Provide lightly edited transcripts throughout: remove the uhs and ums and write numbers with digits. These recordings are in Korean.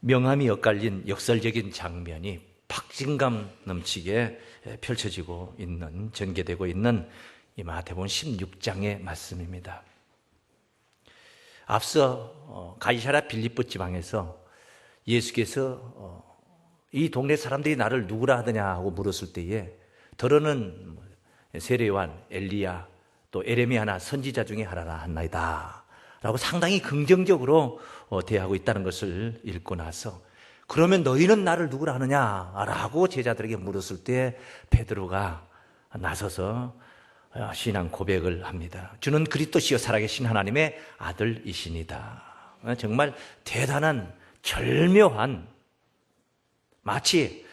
명암이 엇갈린 역설적인 장면이 박진감 넘치게 펼쳐지고 있는, 전개되고 있는 이 마태복음 16장의 말씀입니다. 앞서 가이사랴 빌립보 지방에서 예수께서 이 동네 사람들이 나를 누구라 하더냐 하고 물었을 때에 더러는 세례요한, 엘리야, 또 에레미야나 선지자 중에 하나라 한나이다 라고 상당히 긍정적으로 대하고 있다는 것을 읽고 나서, 그러면 너희는 나를 누구라 하느냐 라고 제자들에게 물었을 때 베드로가 나서서 신앙 고백을 합니다. 주는 그리스도시요 살아계신 하나님의 아들이시니다. 정말 대단한, 절묘한, 마치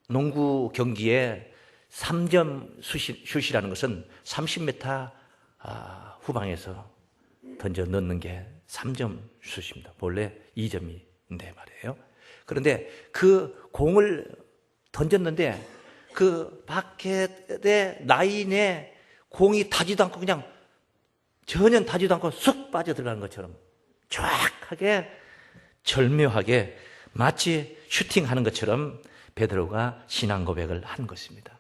농구 경기에 3점 슛이라는 것은 30m 후방에서 던져 넣는 게 3점 슛입니다. 본래 2점인데 말이에요. 그런데 그 공을 던졌는데 그 바켓의 라인에 공이 타지도 않고 그냥 전혀 타지도 않고 쑥 빠져들어가는 것처럼 정확하게, 절묘하게, 마치 슈팅하는 것처럼 베드로가 신앙 고백을 한 것입니다.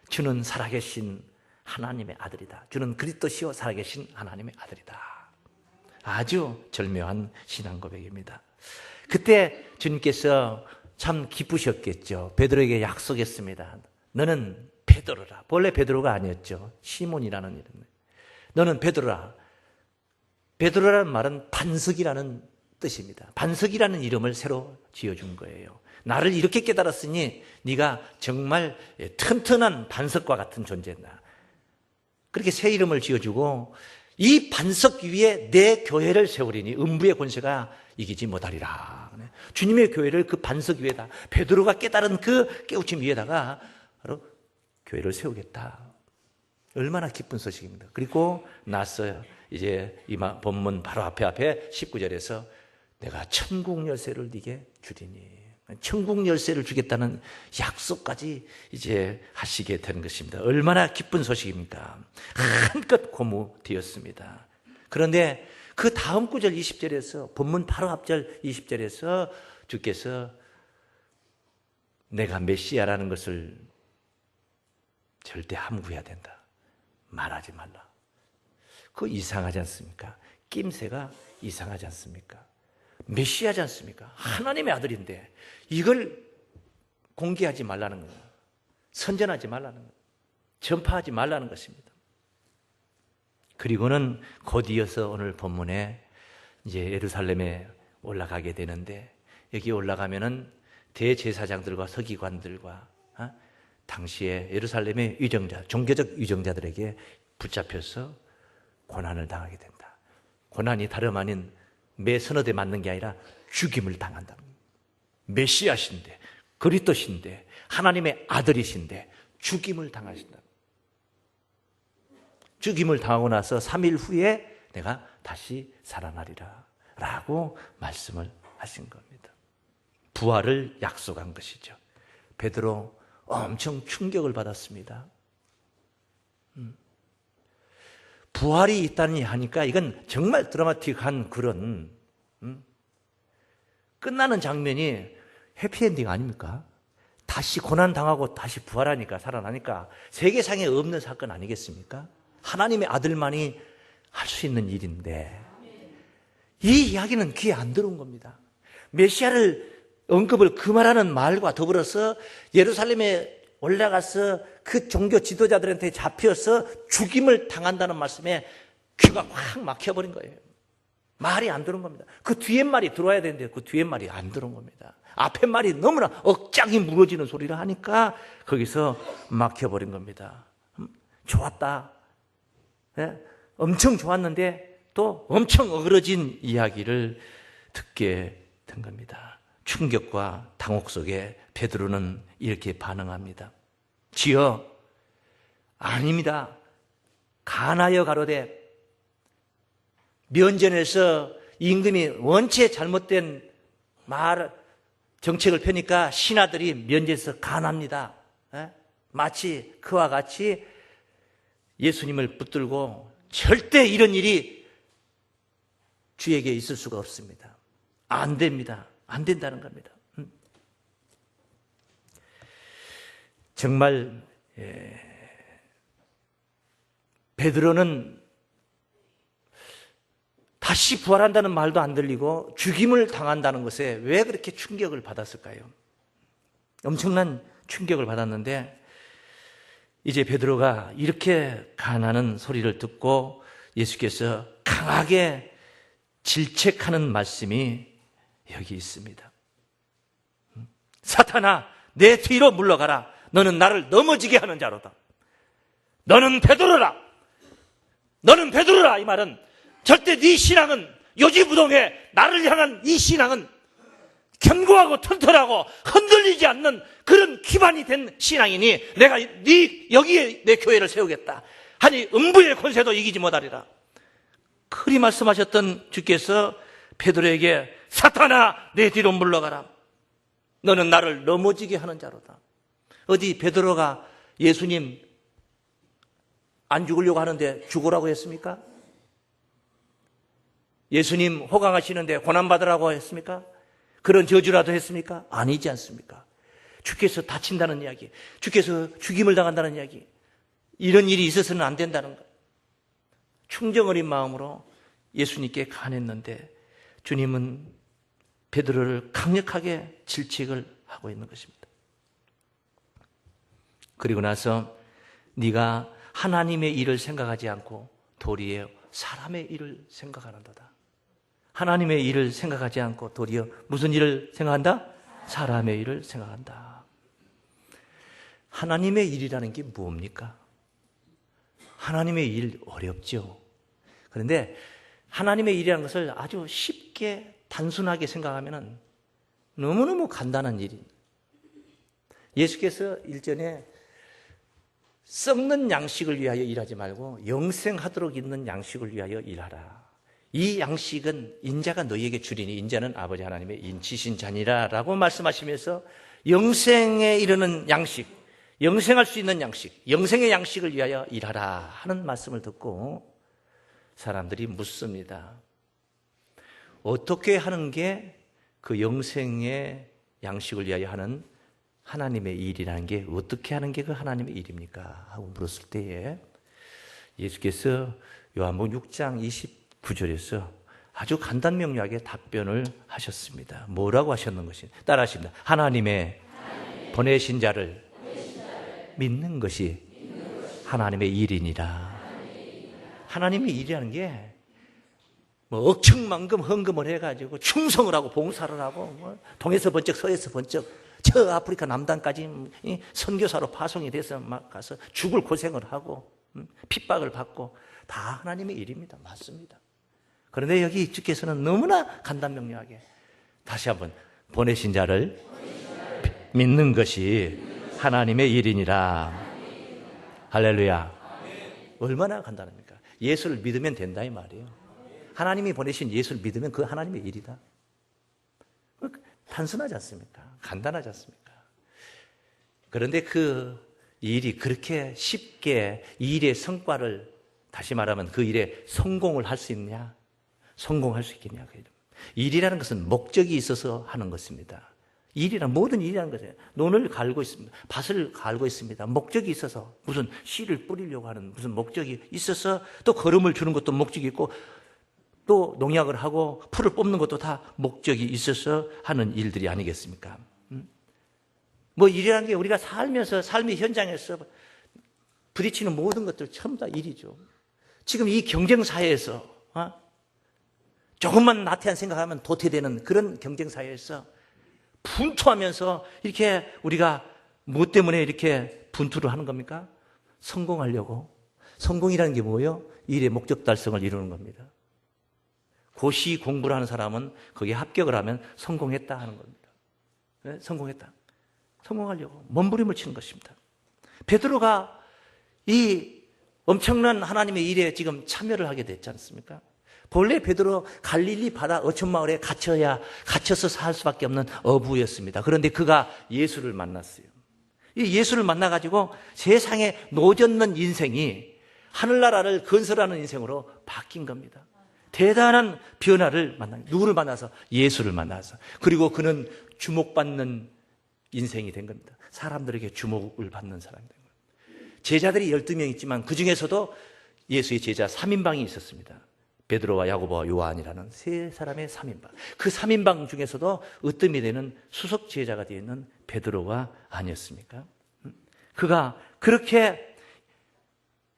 주는 살아계신 하나님의 아들이다. 주는 그리스도시요 살아계신 하나님의 아들이다. 아주 절묘한 신앙 고백입니다. 그때 주님께서 참 기쁘셨겠죠. 베드로에게 약속했습니다. 너는 베드로라. 본래 베드로가 아니었죠. 시몬이라는 이름. 너는 베드로라. 베드로라는 말은 반석이라는 뜻입니다. 반석이라는 이름을 새로 지어준 거예요. 나를 이렇게 깨달았으니 네가 정말 튼튼한 반석과 같은 존재다. 그렇게 새 이름을 지어주고, 이 반석 위에 내 교회를 세우리니 음부의 권세가 이기지 못하리라. 주님의 교회를 그 반석 위에다, 베드로가 깨달은 그 깨우침 위에다가 바로 교회를 세우겠다. 얼마나 기쁜 소식입니다. 그리고 나서 이제 이 본문 바로 앞에 19절에서 내가 천국 열쇠를 네게 주리니, 천국 열쇠를 주겠다는 약속까지 이제 하시게 되는 것입니다. 얼마나 기쁜 소식입니까? 한껏 고무되었습니다. 그런데 그 다음 구절 20절에서, 본문 바로 앞절 20절에서 주께서 내가 메시아라는 것을 절대 함구해야 된다. 말하지 말라. 그거 이상하지 않습니까? 낌새가 이상하지 않습니까? 메시아지 않습니까? 하나님의 아들인데 이걸 공개하지 말라는 거예요. 선전하지 말라는 거예요. 전파하지 말라는 것입니다. 그리고는 곧 이어서 오늘 본문에 이제 예루살렘에 올라가게 되는데, 여기 올라가면은 대제사장들과 서기관들과 당시에 예루살렘의 위정자, 종교적 위정자들에게 붙잡혀서 고난을 당하게 된다. 고난이 다름 아닌 매 서너대 맞는 게 아니라 죽임을 당한다. 메시아신데, 그리스도신데, 하나님의 아들이신데 죽임을 당하신다. 죽임을 당하고 나서 3일 후에 내가 다시 살아나리라 라고 말씀을 하신 겁니다. 부활을 약속한 것이죠. 베드로 엄청 충격을 받았습니다. 부활이 있다니 하니까 이건 정말 드라마틱한 그런 끝나는 장면이 해피엔딩 아닙니까? 다시 고난당하고 다시 부활하니까, 살아나니까 세계상에 없는 사건 아니겠습니까? 하나님의 아들만이 할 수 있는 일인데 이 이야기는 귀에 안 들어온 겁니다. 메시아를 언급을 금하라는 말과 더불어서 예루살렘에 올라가서 그 종교 지도자들한테 잡혀서 죽임을 당한다는 말씀에 귀가 확 막혀버린 거예요. 말이 안 들어온 겁니다. 그 뒤에 말이 들어와야 되는데 그 뒤에 말이 안 들어온 겁니다. 앞에 말이 너무나 억장이 무너지는 소리를 하니까 거기서 막혀버린 겁니다. 좋았다. 네? 엄청 좋았는데 또 엄청 어그러진 이야기를 듣게 된 겁니다. 충격과 당혹 속에 베드로는 이렇게 반응합니다. 주여, 아닙니다. 간하여 가로되 면전에서 임금이 원체 잘못된 정책을 펴니까 신하들이 면전에서 간합니다. 마치 그와 같이 예수님을 붙들고 절대 이런 일이 주에게 있을 수가 없습니다. 안 됩니다. 안 된다는 겁니다. 정말 베드로는 다시 부활한다는 말도 안 들리고 죽임을 당한다는 것에 왜 그렇게 충격을 받았을까요? 엄청난 충격을 받았는데 이제 베드로가 이렇게 간하는 소리를 듣고 예수께서 강하게 질책하는 말씀이 여기 있습니다. 사탄아, 내 뒤로 물러가라. 너는 나를 넘어지게 하는 자로다. 너는 베드로라. 너는 베드로라. 이 말은 절대 네 신앙은 요지부동해. 나를 향한 이 신앙은 견고하고 튼튼하고 흔들리지 않는 그런 기반이 된 신앙이니 내가 여기에 내 교회를 세우겠다 하니 음부의 권세도 이기지 못하리라. 그리 말씀하셨던 주께서 베드로에게 사탄아, 내 뒤로 물러가라. 너는 나를 넘어지게 하는 자로다. 어디 베드로가 예수님 안 죽으려고 하는데 죽으라고 했습니까? 예수님 호강하시는데 고난받으라고 했습니까? 그런 저주라도 했습니까? 아니지 않습니까? 주께서 다친다는 이야기, 주께서 죽임을 당한다는 이야기, 이런 일이 있어서는 안 된다는 것. 충정 어린 마음으로 예수님께 간했는데 주님은 베드로를 강력하게 질책을 하고 있는 것입니다. 그리고 나서 네가 하나님의 일을 생각하지 않고 도리어 사람의 일을 생각하는도다. 하나님의 일을 생각하지 않고 도리어 무슨 일을 생각한다? 사람의 일을 생각한다. 하나님의 일이라는 게 뭡니까? 하나님의 일 어렵죠. 그런데 하나님의 일이라는 것을 아주 쉽게 단순하게 생각하면 너무너무 간단한 일입니다. 예수께서 일전에 썩는 양식을 위하여 일하지 말고 영생하도록 있는 양식을 위하여 일하라. 이 양식은 인자가 너희에게 주리니 인자는 아버지 하나님의 인치신 자니라 라고 말씀하시면서 영생에 이르는 양식, 영생할 수 있는 양식, 영생의 양식을 위하여 일하라 하는 말씀을 듣고 사람들이 묻습니다. 어떻게 하는 게 그 영생의 양식을 위하여 하는 하나님의 일이라는 게 어떻게 하는 게 그 하나님의 일입니까? 하고 물었을 때에 예수께서 요한복음 6장 29절에서 아주 간단명료하게 답변을 하셨습니다. 뭐라고 하셨는 것이? 따라하십니다. 하나님의 보내신 자를 믿는 것이 하나님의 일이니라. 하나님의 일이라는 게 뭐 억청만금 헌금을 해가지고 충성을 하고 봉사를 하고 뭐 동에서 번쩍 서에서 번쩍 저 아프리카 남단까지 선교사로 파송이 돼서 막 가서 죽을 고생을 하고 핍박을 받고 다 하나님의 일입니다. 맞습니다. 그런데 여기 주께서는 너무나 간단명료하게 다시 한번 보내신 자를 믿는 것이 하나님의 일이니라. 할렐루야. 얼마나 간단합니까? 예수를 믿으면 된다 이 말이에요. 하나님이 보내신 예수를 믿으면 그 하나님의 일이다. 단순하지 않습니까? 간단하지 않습니까? 그런데 그 일이 그렇게 쉽게 이 일의 성과를, 다시 말하면 그 일에 성공을 할 수 있느냐? 성공할 수 있겠냐? 일이라는 것은 목적이 있어서 하는 것입니다. 일이란 모든 일이라는 것이에요. 논을 갈고 있습니다. 밭을 갈고 있습니다. 목적이 있어서 무슨 씨를 뿌리려고 하는 무슨 목적이 있어서 또 거름을 주는 것도 목적이 있고 또 농약을 하고 풀을 뽑는 것도 다 목적이 있어서 하는 일들이 아니겠습니까? 뭐 일이라는 게 우리가 살면서 삶의 현장에서 부딪히는 모든 것들 전부 다 일이죠. 지금 이 경쟁사회에서 조금만 나태한 생각하면 도태되는 그런 경쟁사회에서 분투하면서 이렇게 우리가 무엇 때문에 이렇게 분투를 하는 겁니까? 성공하려고. 성공이라는 게 뭐예요? 일의 목적 달성을 이루는 겁니다. 고시 공부를 하는 사람은 거기에 합격을 하면 성공했다 하는 겁니다. 네? 성공했다. 성공하려고 몸부림을 치는 것입니다. 베드로가 이 엄청난 하나님의 일에 지금 참여를 하게 됐지 않습니까? 본래 베드로 갈릴리 바다 어촌마을에 갇혀서 살 수밖에 없는 어부였습니다. 그런데 그가 예수를 만났어요. 이 예수를 만나가지고 세상에 노젓는 인생이 하늘나라를 건설하는 인생으로 바뀐 겁니다. 대단한 변화를 누구를 만나서? 예수를 만나서. 그리고 그는 주목받는 인생이 된 겁니다. 사람들에게 주목을 받는 사람이 된 겁니다. 제자들이 12명 있지만 그 중에서도 예수의 제자 3인방이 있었습니다. 베드로와 야고보와 요한이라는 세 사람의 3인방. 그 3인방 중에서도 으뜸이 되는 수석 제자가 되어 있는 베드로가 아니었습니까? 그가 그렇게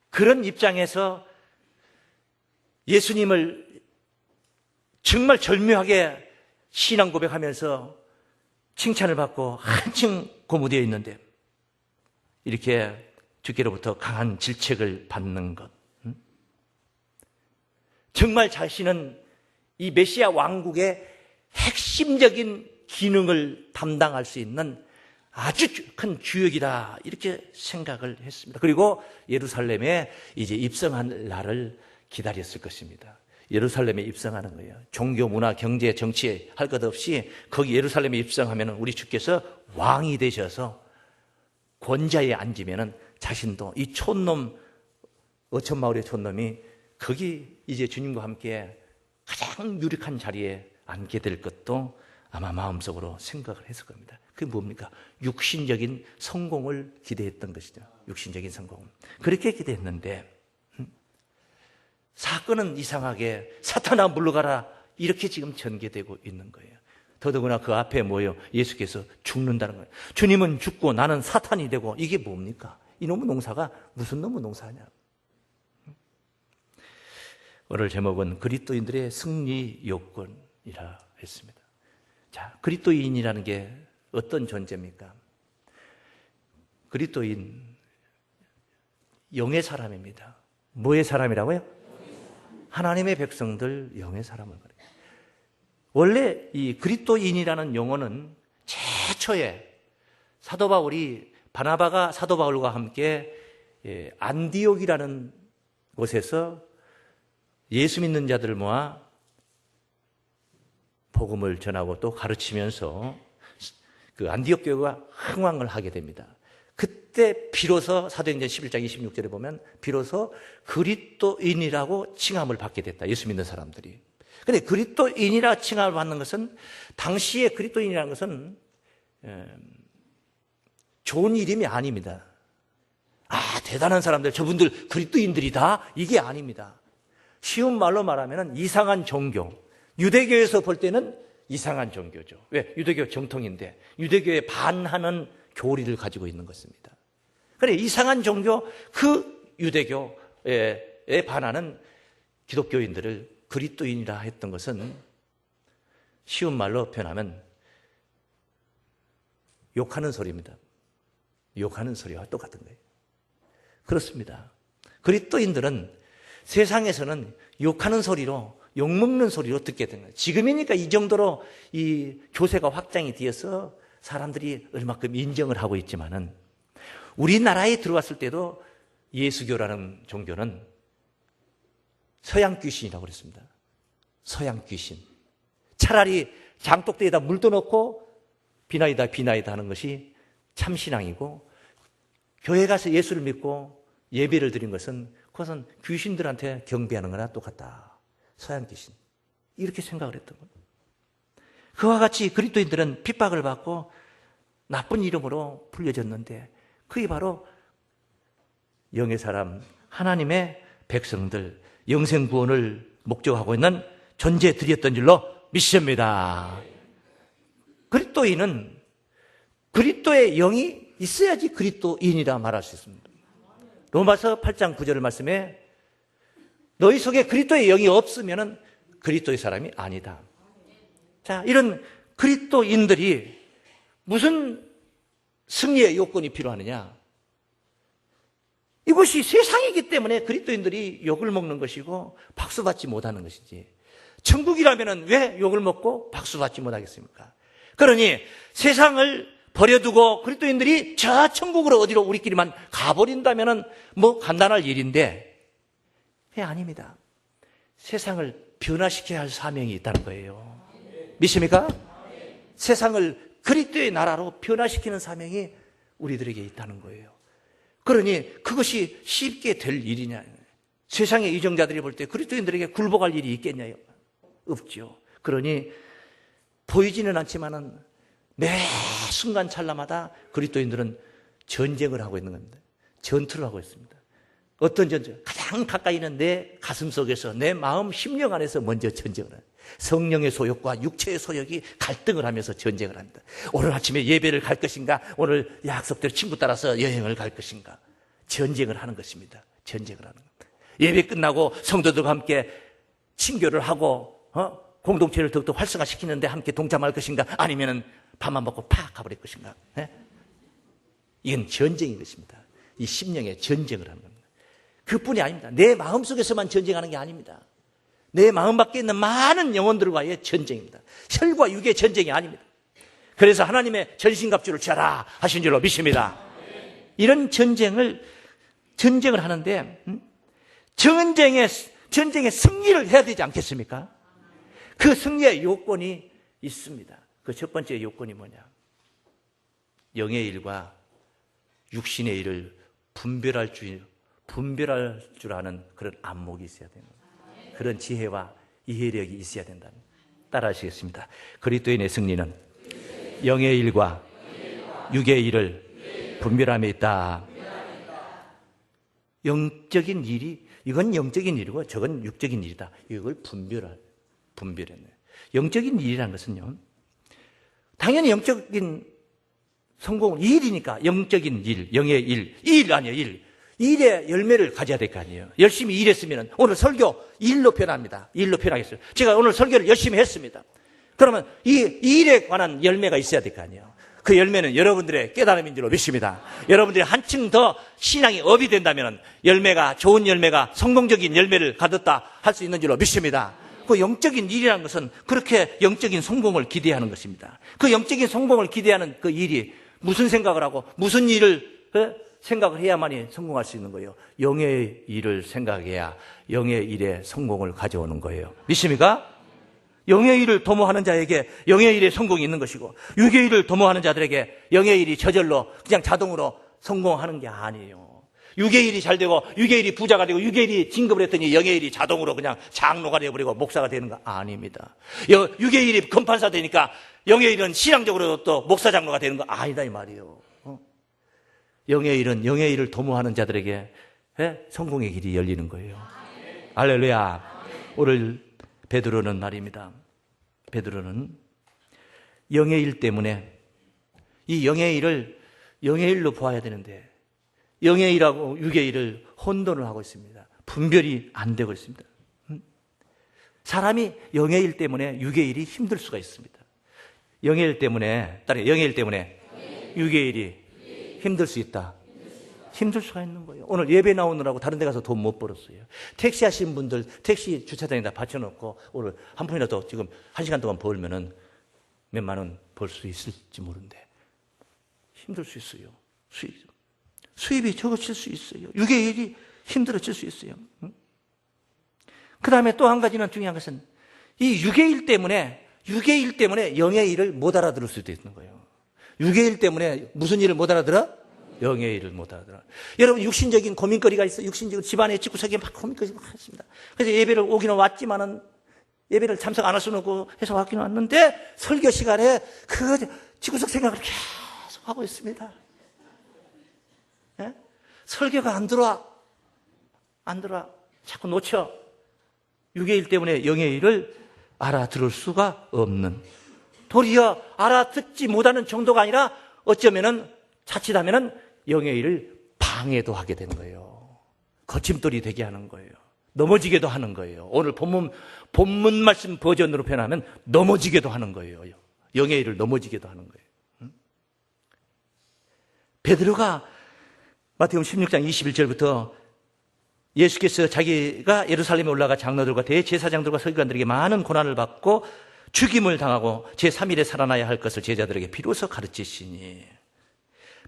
그런 입장에서 예수님을 정말 절묘하게 신앙 고백하면서 칭찬을 받고 한층 고무되어 있는데 이렇게 주께로부터 강한 질책을 받는 것. 정말 자신은 이 메시아 왕국의 핵심적인 기능을 담당할 수 있는 아주 큰 주역이다 이렇게 생각을 했습니다. 그리고 예루살렘에 이제 입성한 날을 기다렸을 것입니다. 예루살렘에 입성하는 거예요. 종교, 문화, 경제, 정치 할 것 없이 거기 예루살렘에 입성하면 우리 주께서 왕이 되셔서 권자에 앉으면 자신도 이 촌놈, 어촌마을의 촌놈이 거기 이제 주님과 함께 가장 유력한 자리에 앉게 될 것도 아마 마음속으로 생각을 했을 겁니다. 그게 뭡니까? 육신적인 성공을 기대했던 것이죠. 육신적인 성공. 그렇게 기대했는데 사건은 이상하게 사탄아 물러가라 이렇게 지금 전개되고 있는 거예요. 더더구나 그 앞에 뭐예요? 예수께서 죽는다는 거예요. 주님은 죽고 나는 사탄이 되고 이게 뭡니까? 이놈의 농사가 무슨 놈의 농사냐? 오늘 제목은 그리스도인들의 승리 요건이라 했습니다. 자, 그리스도인이라는 게 어떤 존재입니까? 그리스도인 영의 사람입니다. 뭐의 사람이라고요? 하나님의 백성들 영의 사람을 말해요. 원래 이 그리스도인이라는 용어는 최초에 사도 바울이 바나바가 사도 바울과 함께 안디옥이라는 곳에서 예수 믿는 자들을 모아 복음을 전하고 또 가르치면서 그 안디옥 교회가 흥왕을 하게 됩니다. 그때 비로소 사도행전 11장 26절에 보면 비로소 그리스도인이라고 칭함을 받게 됐다. 예수 믿는 사람들이. 그런데 그리스도인이라 칭함을 받는 것은 당시에 그리스도인이라는 것은 좋은 이름이 아닙니다. 아, 대단한 사람들, 저분들 그리스도인들이다. 이게 아닙니다. 쉬운 말로 말하면 이상한 종교. 유대교에서 볼 때는 이상한 종교죠. 왜? 유대교 정통인데 유대교에 반하는 교리를 가지고 있는 것입니다. 그래, 이상한 종교, 그 유대교에 반하는 기독교인들을 그리스도인이라 했던 것은 쉬운 말로 표현하면 욕하는 소리입니다. 욕하는 소리와 똑같은 거예요. 그렇습니다. 그리스도인들은 세상에서는 욕하는 소리로, 욕먹는 소리로 듣게 된 거예요. 지금이니까 이 정도로 이 교세가 확장이 되어서 사람들이 얼마큼 인정을 하고 있지만은 우리나라에 들어왔을 때도 예수교라는 종교는 서양 귀신이라고 그랬습니다. 서양 귀신. 차라리 장독대에다 물도 넣고 비나이다 하는 것이 참신앙이고 교회 가서 예수를 믿고 예배를 드린 것은 그것은 귀신들한테 경배하는 거나 똑같다. 서양 귀신. 이렇게 생각을 했던 거예요. 그와 같이 그리스도인들은 핍박을 받고 나쁜 이름으로 불려졌는데 그게 바로 영의 사람, 하나님의 백성들, 영생 구원을 목적하고 있는 존재들이었던 줄로 믿습니다. 그리스도인은 그리스도의 영이 있어야지 그리스도인이라 말할 수 있습니다. 로마서 8장 9절 말씀에 너희 속에 그리스도의 영이 없으면 그리스도의 사람이 아니다. 자, 이런 그리스도인들이 무슨 승리의 요건이 필요하느냐? 이것이 세상이기 때문에 그리스도인들이 욕을 먹는 것이고 박수받지 못하는 것이지. 천국이라면 왜 욕을 먹고 박수받지 못하겠습니까? 그러니 세상을 버려두고 그리스도인들이 저 천국으로 어디로 우리끼리만 가버린다면 뭐 간단할 일인데 예, 아닙니다. 세상을 변화시켜야 할 사명이 있다는 거예요. 믿습니까? 세상을 그리스도의 나라로 변화시키는 사명이 우리들에게 있다는 거예요. 그러니 그것이 쉽게 될 일이냐? 세상의 이정자들이 볼 때 그리스도인들에게 굴복할 일이 있겠냐요? 없죠. 그러니 보이지는 않지만은 매 순간 찰나마다 그리스도인들은 전쟁을 하고 있는 겁니다. 전투를 하고 있습니다. 어떤 전쟁? 가장 가까이 있는 내 가슴 속에서, 내 마음 심령 안에서 먼저 전쟁을 해요. 성령의 소욕과 육체의 소욕이 갈등을 하면서 전쟁을 합니다. 오늘 아침에 예배를 갈 것인가? 오늘 약속대로 친구 따라서 여행을 갈 것인가? 전쟁을 하는 것입니다. 전쟁을 하는 겁니다. 예배 끝나고 성도들과 함께 친교를 하고 공동체를 더욱더 활성화시키는데 함께 동참할 것인가? 아니면은 밥만 먹고 팍 가버릴 것인가? 이건 전쟁인 것입니다. 이 심령의 전쟁을 하는 겁니다. 그뿐이 아닙니다. 내 마음속에서만 전쟁하는 게 아닙니다. 내 마음 밖에 있는 많은 영혼들과의 전쟁입니다. 혈과 육의 전쟁이 아닙니다. 그래서 하나님의 전신갑주를 취하라 하신 줄로 믿습니다. 이런 전쟁을 하는데 전쟁의 승리를 해야 되지 않겠습니까? 그 승리의 요건이 있습니다. 그 첫 번째 요건이 뭐냐? 영의 일과 육신의 일을 분별할 줄 아는 그런 안목이 있어야 됩니다. 그런 지혜와 이해력이 있어야 된다. 따라 하시겠습니다. 그리스도인의 승리는 영의 일과 육의 일을 분별함에 있다. 영적인 일이, 이건 영적인 일이고 저건 육적인 일이다. 이걸 분별했네. 영적인 일이라는 것은요, 당연히 영적인 성공은 일이니까 영적인 일, 영의 일 아니에요, 일. 일의 열매를 가져야 될 거 아니에요. 열심히 일했으면 오늘 설교 일로 표현합니다. 일로 표현하겠어요. 제가 오늘 설교를 열심히 했습니다. 그러면 이 일에 관한 열매가 있어야 될 거 아니에요. 그 열매는 여러분들의 깨달음인 줄로 믿습니다. 여러분들이 한층 더 신앙이 업이 된다면 열매가, 좋은 열매가 성공적인 열매를 가졌다 할 수 있는 줄로 믿습니다. 그 영적인 일이라는 것은 그렇게 영적인 성공을 기대하는 것입니다. 그 영적인 성공을 기대하는 그 일이 무슨 생각을 하고 무슨 일을 생각을 해야만이 성공할 수 있는 거예요. 영의 일을 생각해야 영의 일에 성공을 가져오는 거예요. 믿습니까? 영의 일을 도모하는 자에게 영의 일에 성공이 있는 것이고, 육의 일을 도모하는 자들에게 영의 일이 저절로 그냥 자동으로 성공하는 게 아니에요. 육의 일이 잘 되고 육의 일이 부자가 되고 육의 일이 진급을 했더니 영의 일이 자동으로 그냥 장로가 되어버리고 목사가 되는 거 아닙니다. 육의 일이 검판사 되니까 영의 일은 신앙적으로 또 목사 장로가 되는 거 아니다 이 말이에요. 영의 일은 영의 일을 도모하는 자들에게 성공의 길이 열리는 거예요. 할렐루야. 오늘 베드로는 말입니다. 베드로는 영의 일 때문에 이 영의 일을 영의 일로 보아야 되는데 영의 일하고 육의 일을 혼돈을 하고 있습니다. 분별이 안 되고 있습니다. 사람이 영의 일 때문에 육의 일이 힘들 수가 있습니다. 영의 일 때문에 육의 일이 힘들 수 있다. 힘들 수가 있는 거예요. 오늘 예배 나오느라고 다른 데 가서 돈 못 벌었어요. 택시 하시는 분들 택시 주차장에다 받쳐놓고 오늘 한 푼이라도 지금 1시간 동안 벌면은 몇만 원 벌 수 있을지 모르는데 힘들 수 있어요. 수입이 적어질 수 있어요. 육의 일이 힘들어질 수 있어요. 그 다음에 또 한 가지는 중요한 것은 이 육의 일 때문에 영의 일을 못 알아들을 수도 있는 거예요. 육의 일 때문에 무슨 일을 못 알아들어? 영의 일을 못 알아들어. 여러분 육신적인 고민거리가 있어요. 육신적인 집안에 집구석에 막 고민거리가 막 있습니다. 그래서 예배를 오기는 왔지만은 예배를 참석 안 할 수는 없고 해서 왔기는 왔는데 설교 시간에 그 집구석 생각을 계속 하고 있습니다. 예? 설교가 안 들어와. 자꾸 놓쳐. 육의 일 때문에 영의 일을 알아들을 수가 없는, 도리어 알아듣지 못하는 정도가 아니라 어쩌면은 자칫하면은 영의 일을 방해도 하게 되는 거예요. 거침돌이 되게 하는 거예요. 넘어지게도 하는 거예요. 오늘 본문 말씀 버전으로 표현하면 넘어지게도 하는 거예요. 영의 일을 넘어지게도 하는 거예요. 베드로가 마태복음 16장 21절부터 예수께서 자기가 예루살렘에 올라가 장로들과 대제사장들과 서기관들에게 많은 고난을 받고 죽임을 당하고 제3일에 살아나야 할 것을 제자들에게 비로소 가르치시니,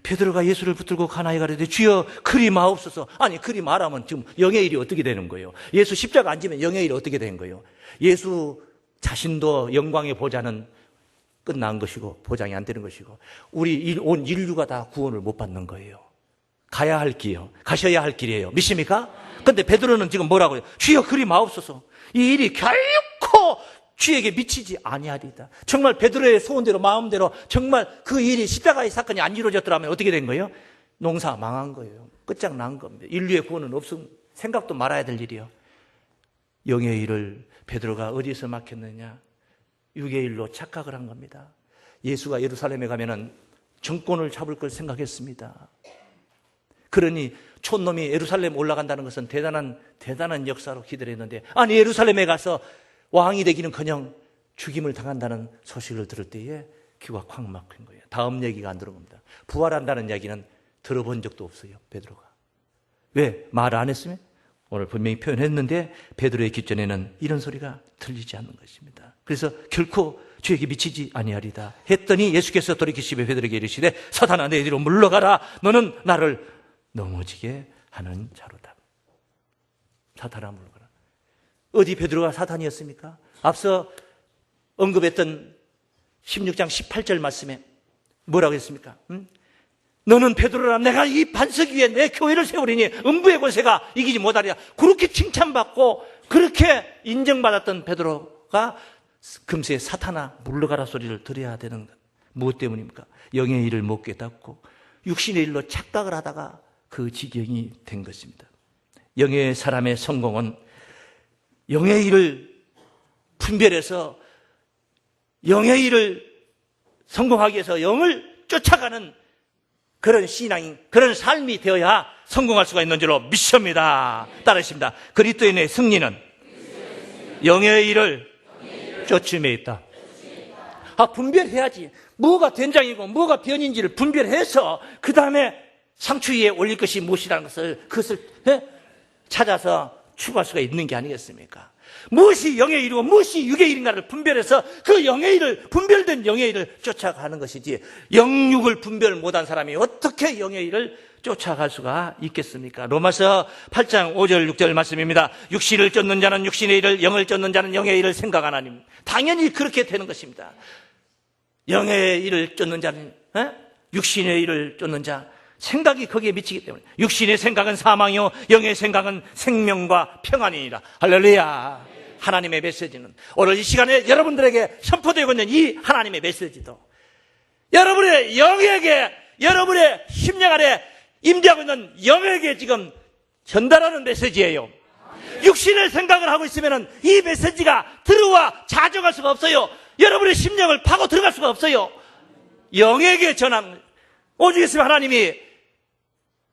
베드로가 예수를 붙들고 가나이 가르되 주여 그리 마옵소서. 아니 그리 말하면 지금 영의 일이 어떻게 되는 거예요? 예수 십자가 안 지면 영의 일이 어떻게 되는 거예요? 예수 자신도 영광의 보좌는 끝난 것이고 보장이 안 되는 것이고 온 인류가 다 구원을 못 받는 거예요. 가야 할 길이요. 가셔야 할 길이에요. 믿습니까? 근데 베드로는 지금 뭐라고요? 주여 그리 마옵소서. 이 일이 결코 주에게 미치지 아니하리이다. 정말 베드로의 소원대로 마음대로 정말 그 일이 십자가의 사건이 안 이루어졌더라면 어떻게 된 거예요? 농사 망한 거예요. 끝장난 겁니다. 인류의 구원은 없음, 생각도 말아야 될 일이요. 영의 일을 베드로가 어디서 막혔느냐? 육의 일로 착각을 한 겁니다. 예수가 예루살렘에 가면은 정권을 잡을 걸 생각했습니다. 그러니 촌놈이 예루살렘 올라간다는 것은 대단한 역사로 기대를 했는데, 아니 예루살렘에 가서 왕이 되기는커녕 죽임을 당한다는 소식을 들을 때에 귀가 콱 막힌 거예요. 다음 얘기가 안 들어옵니다. 부활한다는 이야기는 들어본 적도 없어요, 베드로가. 왜? 말 안 했으면? 오늘 분명히 표현했는데 베드로의 귓전에는 이런 소리가 들리지 않는 것입니다. 그래서 결코 주에게 미치지 아니하리다 했더니 예수께서 돌이키시며 베드로에게 이르시되 사탄아 내 뒤로 물러가라. 너는 나를 넘어지게 하는 자로다. 사탄아 물러가라. 어디 베드로가 사탄이었습니까? 앞서 언급했던 16장 18절 말씀에 뭐라고 했습니까? 너는 베드로라. 내가 이 반석 위에 내 교회를 세우리니 음부의 권세가 이기지 못하리라. 그렇게 칭찬받고 그렇게 인정받았던 베드로가 금세 사탄아 물러가라 소리를 들어야 되는 것. 무엇 때문입니까? 영의 일을 못 깨닫고 육신의 일로 착각을 하다가 그 지경이 된 것입니다. 영의 사람의 성공은 영의 일을 분별해서 영의 일을 성공하기 위해서 영을 쫓아가는 그런 신앙인, 그런 삶이 되어야 성공할 수가 있는 줄로 믿습니다. 따르십니다. 그리스도인의 승리는 영의 일을 쫓음에 있다. 분별해야지. 뭐가 된장이고 뭐가 변인지를 분별해서 그 다음에 상추 위에 올릴 것이 무엇이라는 그것을 찾아서 추구할 수가 있는 게 아니겠습니까? 무엇이 영의 일이고 무엇이 육의 일인가를 분별해서 그 영의 일을, 분별된 영의 일을 쫓아가는 것이지, 영육을 분별 못한 사람이 어떻게 영의 일을 쫓아갈 수가 있겠습니까? 로마서 8장 5절 6절 말씀입니다. 육신을 쫓는 자는 육신의 일을, 영을 쫓는 자는 영의 일을 생각하나니. 당연히 그렇게 되는 것입니다. 영의 일을 쫓는 자는 육신의 일을 쫓는 자, 생각이 거기에 미치기 때문에 육신의 생각은 사망이요 영의 생각은 생명과 평안이니라. 할렐루야. 하나님의 메시지는 오늘 이 시간에 여러분들에게 선포되고 있는 이 하나님의 메시지도 여러분의 영에게, 여러분의 심령 안에 임재하고 있는 영에게 지금 전달하는 메시지예요. 육신의 생각을 하고 있으면 이 메시지가 들어와 자정할 수가 없어요. 여러분의 심령을 파고 들어갈 수가 없어요. 영에게 전하는, 오직 있으면 하나님이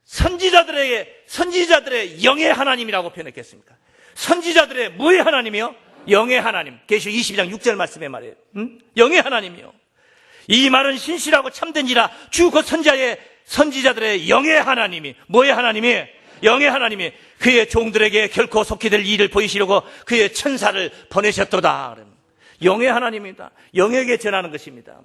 선지자들의 영의 하나님이라고 표현했겠습니까? 선지자들의 뭐의 하나님이요? 영의 하나님. 계시록 22장 6절 말씀에 말이에요. 영의 하나님이요. 이 말은 신실하고 참된지라 주 곧 선지자들의 영의 하나님이, 뭐의 하나님이? 영의 하나님이 그의 종들에게 결코 속히 될 일을 보이시려고 그의 천사를 보내셨도다. 영의 하나님입니다. 영에게 전하는 것입니다.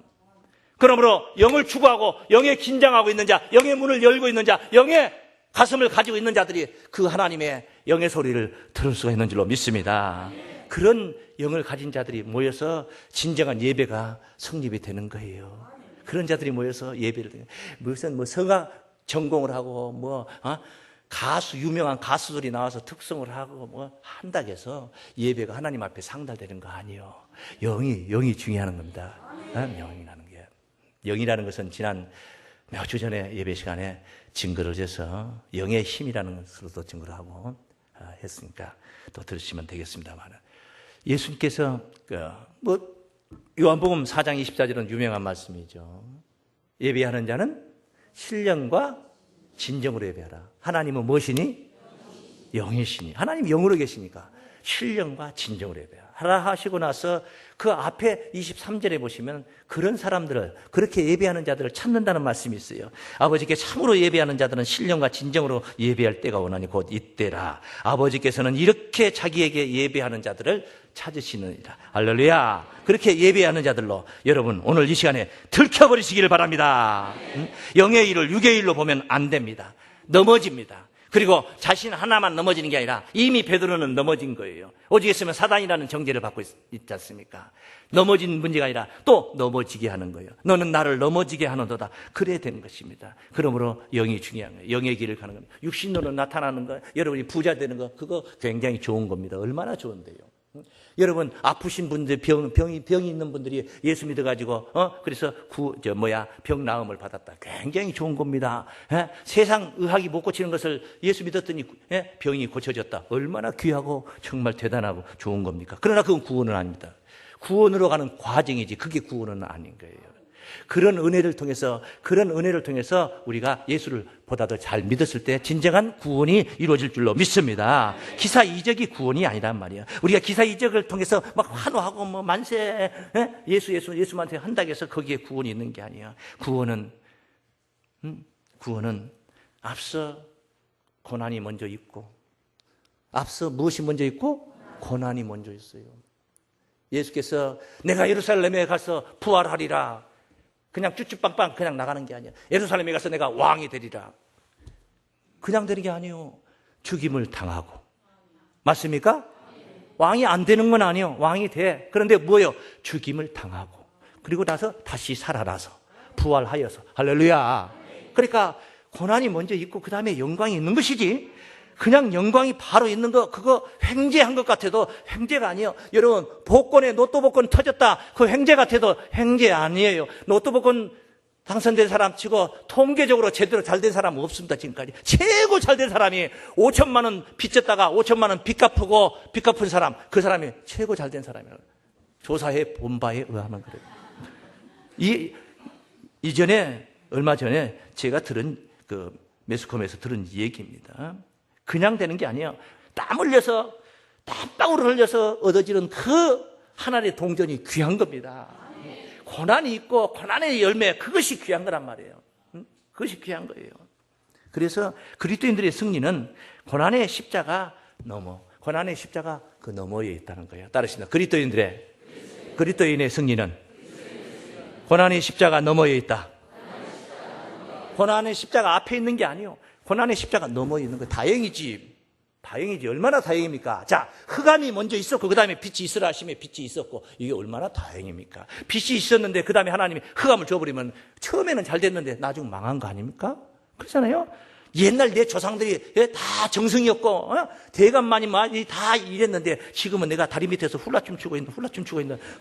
그러므로 영을 추구하고 영에 긴장하고 있는 자, 영의 문을 열고 있는 자, 영의 가슴을 가지고 있는 자들이 그 하나님의 영의 소리를 들을 수가 있는 줄로 믿습니다. 그런 영을 가진 자들이 모여서 진정한 예배가 성립이 되는 거예요. 그런 자들이 모여서 예배를 드려요. 무슨 성악 전공을 하고 유명한 가수들이 나와서 특성을 하고 한다고 해서 예배가 하나님 앞에 상달되는 거 아니에요. 영이 중요한 겁니다. 영이라는 게. 영이라는 것은 지난 몇 주 전에 예배 시간에 증거를 해서 영의 힘이라는 것으로도 증거를 하고 했으니까 또 들으시면 되겠습니다만, 예수님께서 요한복음 4장 24절은 유명한 말씀이죠. 예배하는 자는 신령과 진정으로 예배하라. 하나님은 무엇이니? 영이시니. 하나님 영으로 계시니까 신령과 진정으로 예배하라 하시고 나서 그 앞에 23절에 보시면 그런 사람들을, 그렇게 예배하는 자들을 찾는다는 말씀이 있어요. 아버지께 참으로 예배하는 자들은 신령과 진정으로 예배할 때가 오나니 곧 이때라. 아버지께서는 이렇게 자기에게 예배하는 자들을 찾으시느니라. 할렐루야. 그렇게 예배하는 자들로 여러분 오늘 이 시간에 들켜버리시기를 바랍니다. 영의 일을 육의 일로 보면 안 됩니다. 넘어집니다. 그리고 자신 하나만 넘어지는 게 아니라 이미 베드로는 넘어진 거예요. 오직 있으면 사단이라는 정죄를 받고 있지 않습니까? 넘어진 문제가 아니라 또 넘어지게 하는 거예요. 너는 나를 넘어지게 하는도다. 그래야 되는 것입니다. 그러므로 영이 중요한 거예요. 영의 길을 가는 겁니다. 육신으로 나타나는 거, 여러분이 부자 되는 거, 그거 굉장히 좋은 겁니다. 얼마나 좋은데요. 여러분, 아프신 분들, 병이 있는 분들이 예수 믿어가지고, 그래서 병 나음을 받았다. 굉장히 좋은 겁니다. 세상 의학이 못 고치는 것을 예수 믿었더니, 병이 고쳐졌다. 얼마나 귀하고 정말 대단하고 좋은 겁니까? 그러나 그건 구원은 아닙니다. 구원으로 가는 과정이지, 그게 구원은 아닌 거예요. 그런 은혜를 통해서 우리가 예수를 보다 더 잘 믿었을 때 진정한 구원이 이루어질 줄로 믿습니다. 기사 이적이 구원이 아니란 말이에요. 우리가 기사 이적을 통해서 막 환호하고 뭐 만세, 예수만세 한다고 해서 거기에 구원이 있는 게 아니에요. 구원은 앞서 고난이 먼저 있고, 앞서 무엇이 먼저 있고? 고난이 먼저 있어요. 예수께서 내가 예루살렘에 가서 부활하리라. 그냥 쭈쭈빵빵 그냥 나가는 게 아니야. 예루살렘에 가서 내가 왕이 되리라. 그냥 되는 게 아니에요. 죽임을 당하고. 맞습니까? 왕이 안 되는 건 아니에요. 왕이 돼. 그런데 뭐예요? 죽임을 당하고. 그리고 나서 다시 살아나서 부활하여서. 할렐루야. 그러니까 고난이 먼저 있고 그 다음에 영광이 있는 것이지, 그냥 영광이 바로 있는 거, 그거 횡재한 것 같아도 횡재가 아니에요. 여러분, 로또 복권 터졌다. 그 횡재 같아도 횡재 아니에요. 로또 복권 당선된 사람 치고 통계적으로 제대로 잘 된 사람 없습니다, 지금까지. 최고 잘 된 사람이 5천만 원 빚졌다가 5천만 원 빚 갚은 사람, 그 사람이 최고 잘 된 사람이에요. 조사해 본 바에 의하면 그래요. 얼마 전에 제가 들은 매스컴에서 들은 얘기입니다. 그냥 되는 게 아니에요. 땀 방울을 흘려서 얻어지는 그 하나님의 동전이 귀한 겁니다. 고난이 있고 고난의 열매, 그것이 귀한 거란 말이에요. 그것이 귀한 거예요. 그래서 그리스도인들의 승리는 고난의 십자가 그 너머에 있다는 거예요. 따르십니다. 그리스도인의 승리는 고난의 십자가 너머에 있다. 고난의 십자가 앞에 있는 게 아니에요. 고난의 십자가 넘어 있는 거. 다행이지. 얼마나 다행입니까? 자, 흑암이 먼저 있었고 그 다음에 빛이 있으라 하심에 빛이 있었고, 이게 얼마나 다행입니까? 빛이 있었는데 그 다음에 하나님이 흑암을 줘버리면 처음에는 잘 됐는데 나중 망한 거 아닙니까? 그렇잖아요. 옛날 내 조상들이 다 정성이었고 대감만이 많이 다 이랬는데 지금은 내가 다리 밑에서 훌라춤 추고 있는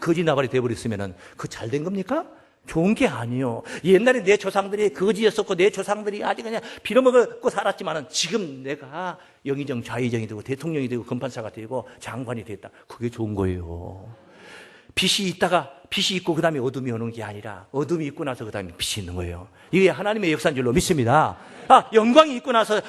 거지 나발이 돼버렸으면 그 잘 된 겁니까? 좋은 게 아니에요. 옛날에 내 조상들이 거지였었고 내 조상들이 아주 그냥 빌어먹고 살았지만은 지금 내가 영의정 좌의정이 되고 대통령이 되고 검판사가 되고 장관이 됐다. 그게 좋은 거예요. 빛이 있고 그 다음에 어둠이 오는 게 아니라 어둠이 있고 나서 그 다음에 빛이 있는 거예요. 이게 하나님의 역사인 줄로 믿습니다. 영광이 있고 나서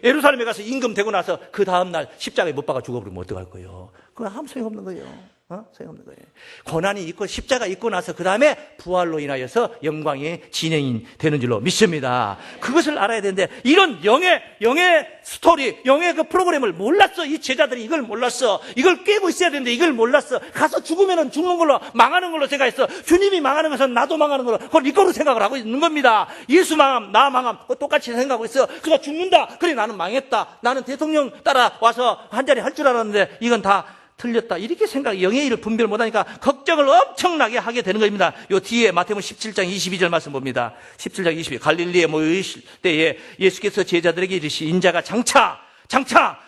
예루살렘에 가서 임금 되고 나서 그 다음날 십자가에 못 박아 죽어버리면 어떡할 거예요? 그거 아무 소용없는 거예요. 소용없는 거예요. 고난이 있고 십자가 있고 나서 그 다음에 부활로 인하여서 영광이 진행이 되는 줄로 믿습니다. 그것을 알아야 되는데 이런 영의 스토리, 영의 그 프로그램을 몰랐어. 이 제자들이 이걸 몰랐어. 이걸 깨고 있어야 되는데 이걸 몰랐어. 가서 죽으면 죽는 걸로, 망하는 걸로 생각했어. 주님이 망하는 것은 나도 망하는 걸로, 그걸 이거로 생각을 하고 있는 겁니다. 예수 망함, 나 망함, 똑같이 생각하고 있어. 그가 죽는다. 그래, 나는 망했다. 나는 대통령 따라와서 한 자리 할 줄 알았는데 이건 다 틀렸다. 이렇게 영의 일을 분별 못하니까 걱정을 엄청나게 하게 되는 겁니다. 요 뒤에 마태복음 17장 22절 말씀 봅니다. 17장 22절. 갈릴리에 모이실 때에 예수께서 제자들에게 이르시되 인자가 장차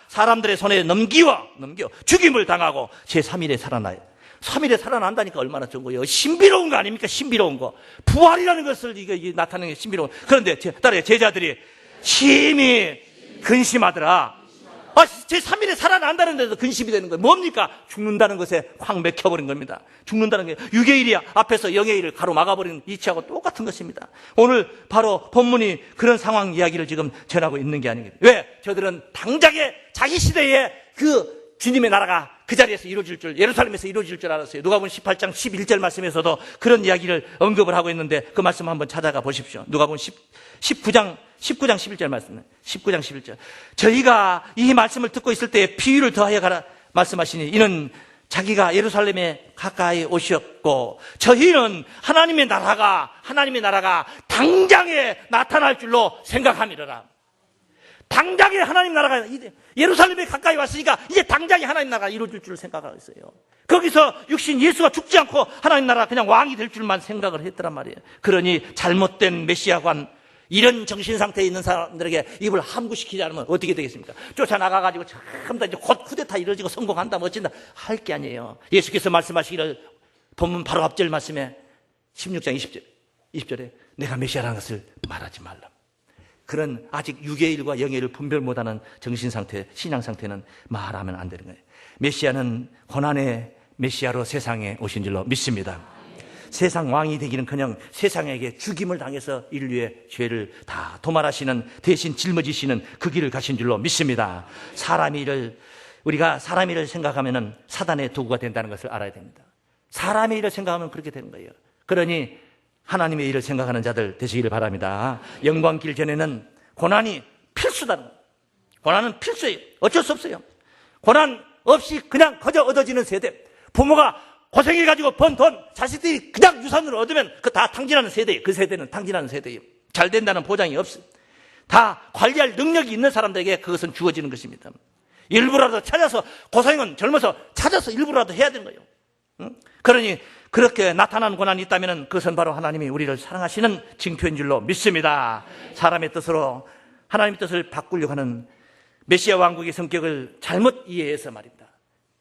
사람들의 손에 넘겨 죽임을 당하고 제3일에 살아나요. 3일에 살아난다니까 얼마나 좋은 거예요. 신비로운 거 아닙니까? 신비로운 거. 부활이라는 것을 이게 나타내는 게 신비로운 거. 그런데 따라요. 제자들이 심히 근심하더라. 제3일에 살아난다는 데서 근심이 되는 거예요. 뭡니까? 죽는다는 것에 확 맥혀버린 겁니다. 죽는다는 게 육의 일이야. 앞에서 영의 일을 가로막아버리는 이치하고 똑같은 것입니다. 오늘 바로 본문이 그런 상황 이야기를 지금 전하고 있는 게 아닙니다. 왜? 저들은 당장에 자기 시대에 그 주님의 나라가 그 자리에서 이루어질 줄, 예루살렘에서 이루어질 줄 알았어요. 누가복음 18장 11절 말씀에서도 그런 이야기를 언급을 하고 있는데 그 말씀 한번 찾아가 보십시오. 누가복음 19장 11절 말씀. 19장 11절. 저희가 이 말씀을 듣고 있을 때 비유를 더하여 가라 말씀하시니 이는 자기가 예루살렘에 가까이 오셨고 저희는 하나님의 나라가 당장에 나타날 줄로 생각함이로라. 당장에 하나님 나라가 예루살렘에 가까이 왔으니까 이제 당장에 하나님 나라가 이루어질 줄 생각하고 있어요. 거기서 육신 예수가 죽지 않고 하나님 나라 그냥 왕이 될 줄만 생각을 했더란 말이에요. 그러니 잘못된 메시아관, 이런 정신상태에 있는 사람들에게 입을 함구시키지 않으면 어떻게 되겠습니까? 쫓아나가가지고 전부 다 이제 곧 쿠데타 이루어지고 성공한다, 멋진다 할 게 아니에요. 예수께서 말씀하시기를 본문 바로 앞절 말씀에 16장 20절에 내가 메시아라는 것을 말하지 말라. 그런 아직 육의 일과 영의 일을 분별 못하는 정신상태, 신앙상태는 말하면 안 되는 거예요. 메시아는 고난의 메시아로 세상에 오신 줄로 믿습니다. 세상 왕이 되기는 그냥 세상에게 죽임을 당해서 인류의 죄를 다 도말하시는, 대신 짊어지시는 그 길을 가신 줄로 믿습니다. 우리가 사람의 일을 생각하면 사단의 도구가 된다는 것을 알아야 됩니다. 사람의 일을 생각하면 그렇게 되는 거예요. 그러니 하나님의 일을 생각하는 자들 되시기를 바랍니다. 영광길 전에는 고난이 필수다는 거예요. 고난은 필수예요. 어쩔 수 없어요. 고난 없이 그냥 거저 얻어지는 세대. 부모가 고생해가지고 번 돈, 자식들이 그냥 유산으로 얻으면 그 다 탕진하는 세대예요. 그 세대는 탕진하는 세대예요. 잘 된다는 보장이 없어요. 다 관리할 능력이 있는 사람들에게 그것은 주어지는 것입니다. 일부라도 찾아서, 고생은 젊어서 찾아서 일부라도 해야 되는 거예요. 그러니 그렇게 나타나는 고난이 있다면 그것은 바로 하나님이 우리를 사랑하시는 징표인 줄로 믿습니다. 사람의 뜻으로 하나님의 뜻을 바꾸려고 하는 메시아 왕국의 성격을 잘못 이해해서 말입니다.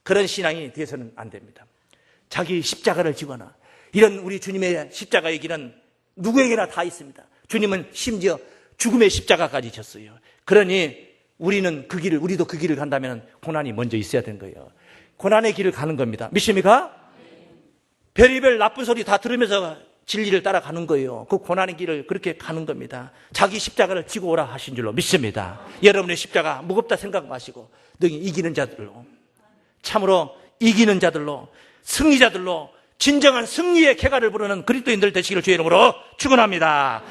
그런 신앙이 되어서는 안 됩니다. 자기 십자가를 지거나 이런 우리 주님의 십자가의 길은 누구에게나 다 있습니다. 주님은 심지어 죽음의 십자가까지 졌어요. 그러니 우리도 그 길을 간다면 고난이 먼저 있어야 되는 거예요. 고난의 길을 가는 겁니다. 믿습니까? 별의별 나쁜 소리 다 들으면서 진리를 따라가는 거예요. 그 고난의 길을 그렇게 가는 겁니다. 자기 십자가를 지고 오라 하신 줄로 믿습니다. 여러분의 십자가 무겁다 생각 마시고 능히 이기는 자들로, 참으로 이기는 자들로, 승리자들로 진정한 승리의 쾌가를 부르는 그리스도인들 되시기를 주의 이름으로 축원합니다.